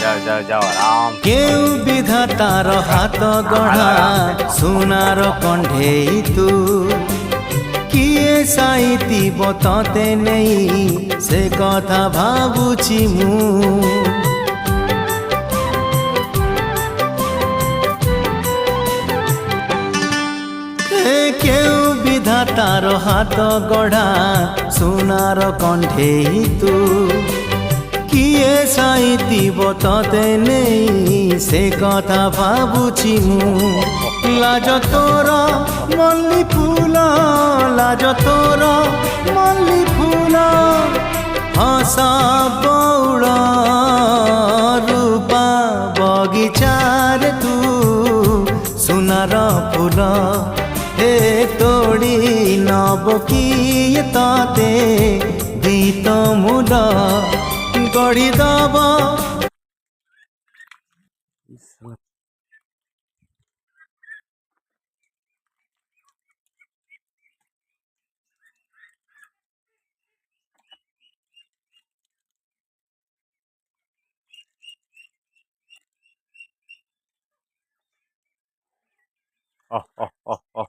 जाओ जाओ जाओ आराम से। केउ विधातार हाथ गढ़ा सुनार कंढेई तू किए साइती बतते नहीं से कथा भाबुची मु केउ विधातार हाथ गढ़ा सुनार कंढेई तू किए साइती बतते नहीं से कथा भाबुची मु लाज तोर मल्ली फूल लाज तोर मल्ली फूल हस बौड़ रूपा बगिचार तू सुनार फूल हे तोड़ी नब किए तते गीत मूल गढ़ी दब ओह ओह ओह ओह